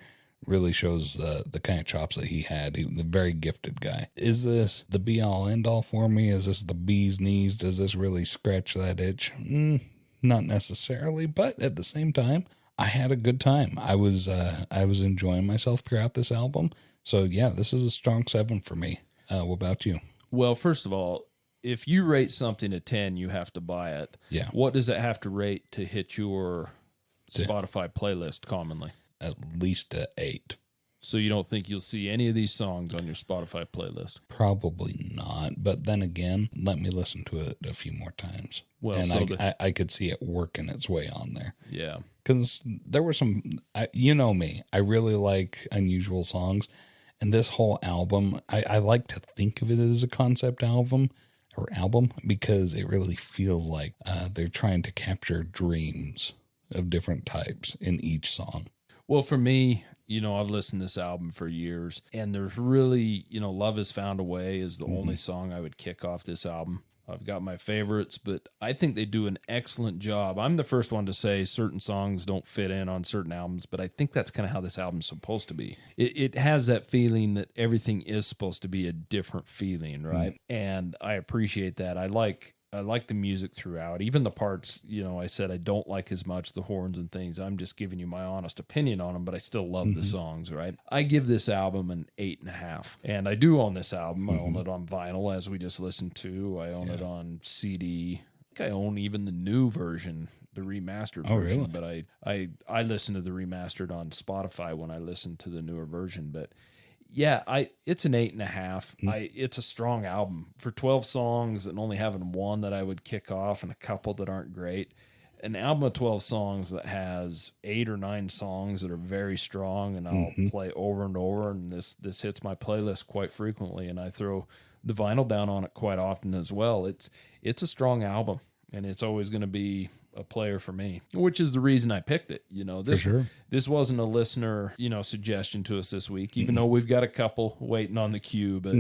Speaker 2: really shows the kind of chops that he had. He was a very gifted guy. Is this the be-all, end-all for me? Is this the bee's knees? Does this really scratch that itch? not necessarily, but at the same time, I had a good time. I was enjoying myself throughout this album. So yeah, this is a strong 7 for me. What about you?
Speaker 1: Well, first of all, if you rate something a 10, you have to buy it.
Speaker 2: Yeah.
Speaker 1: What does it have to rate to hit your Spotify playlist commonly?
Speaker 2: At least a 8.
Speaker 1: So you don't think you'll see any of these songs on your Spotify playlist?
Speaker 2: Probably not. But then again, let me listen to it a few more times.
Speaker 1: Well,
Speaker 2: and
Speaker 1: so
Speaker 2: I could see it working its way on there.
Speaker 1: Yeah.
Speaker 2: Because there were some, you know me, I really like unusual songs. And this whole album, I like to think of it as a concept album because it really feels like they're trying to capture dreams of different types in each song.
Speaker 1: Well, for me, I've listened to this album for years, and there's really, Love Has Found a Way is the only song I would kick off this album. I've got my favorites, but I think they do an excellent job. I'm the first one to say certain songs don't fit in on certain albums, but I think that's kind of how this album's supposed to be. It has that feeling that everything is supposed to be a different feeling, right? And I appreciate that. I like the music throughout, even the parts, I said I don't like as much, the horns and things. I'm just giving you my honest opinion on them, but I still love the songs, right? I give this album an 8.5. And I do own this album. I own it on vinyl, as we just listened to. I own it on CD. I think I own even the new version, the remastered version.
Speaker 2: Really?
Speaker 1: But I listen to the remastered on Spotify when I listen to the newer version. But yeah, it's an 8.5. It's a strong album for 12 songs and only having one that I would kick off and a couple that aren't great. An album of 12 songs that has 8 or 9 songs that are very strong and I'll play over and over. And this hits my playlist quite frequently, and I throw the vinyl down on it quite often as well. It's a strong album, and it's always going to be a player for me, which is the reason I picked it. This wasn't a listener, suggestion to us this week, even though we've got a couple waiting on the queue. But,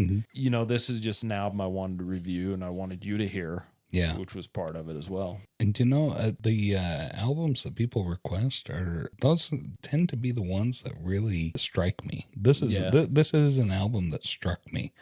Speaker 1: this is just an album I wanted to review and I wanted you to hear, which was part of it as well.
Speaker 2: And, the albums that people request those tend to be the ones that really strike me. This is an album that struck me.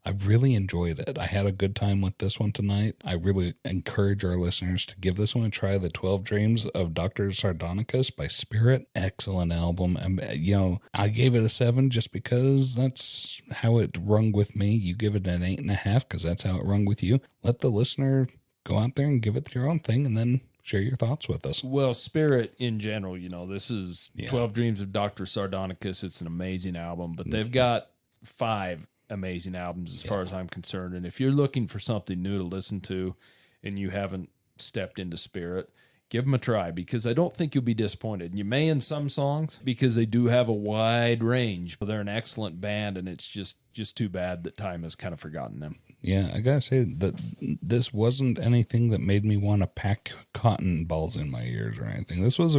Speaker 2: I really enjoyed it. I had a good time with this one tonight. I really encourage our listeners to give this one a try. The 12 Dreams of Dr. Sardonicus by Spirit. Excellent album. And, I gave it a 7 just because that's how it rung with me. You give it an 8.5 because that's how it rung with you. Let the listener go out there and give it your own thing and then share your thoughts with us.
Speaker 1: Well, Spirit in general, this is 12 Dreams of Dr. Sardonicus. It's an amazing album, but they've got 5 amazing albums as far as I'm concerned. And if you're looking for something new to listen to and you haven't stepped into Spirit, give them a try, because I don't think you'll be disappointed. You may in some songs, because they do have a wide range, but they're an excellent band, and it's just too bad that time has kind of forgotten them.
Speaker 2: Yeah, I gotta say that this wasn't anything that made me want to pack cotton balls in my ears or anything. This was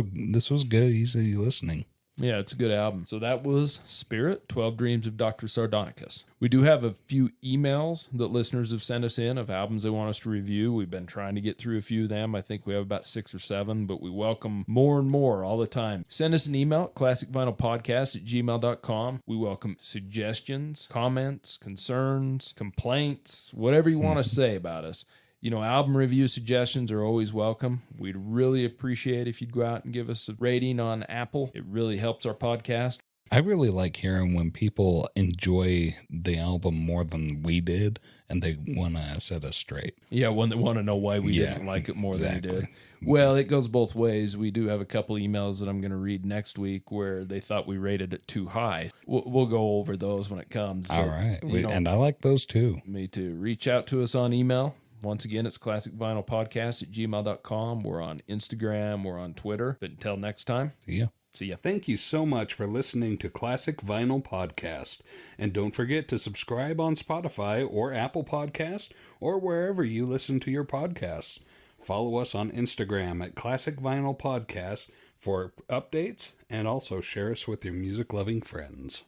Speaker 2: good, easy listening.
Speaker 1: Yeah, it's a good album. So that was Spirit, 12 Dreams of Dr. Sardonicus. We do have a few emails that listeners have sent us in of albums they want us to review. We've been trying to get through a few of them. I think we have about 6 or 7, but we welcome more and more all the time. Send us an email, classicvinylpodcast@gmail.com. We welcome suggestions, comments, concerns, complaints, whatever you want to say about us. Album review suggestions are always welcome. We'd really appreciate if you'd go out and give us a rating on Apple. It really helps our podcast.
Speaker 2: I really like hearing when people enjoy the album more than we did and they want to set us straight.
Speaker 1: Yeah, when they want to know why we didn't like it more than we did. Well, it goes both ways. We do have a couple emails that I'm going to read next week where they thought we rated it too high. We'll go over those when it comes.
Speaker 2: All right. And I like those too.
Speaker 1: Me too. Reach out to us on email. Once again, it's classicvinylpodcast@gmail.com. We're on Instagram. We're on Twitter. But until next time,
Speaker 2: see
Speaker 1: ya.
Speaker 2: Thank you so much for listening to Classic Vinyl Podcast. And don't forget to subscribe on Spotify or Apple Podcast or wherever you listen to your podcasts. Follow us on Instagram at Classic Vinyl Podcast for updates, and also share us with your music-loving friends.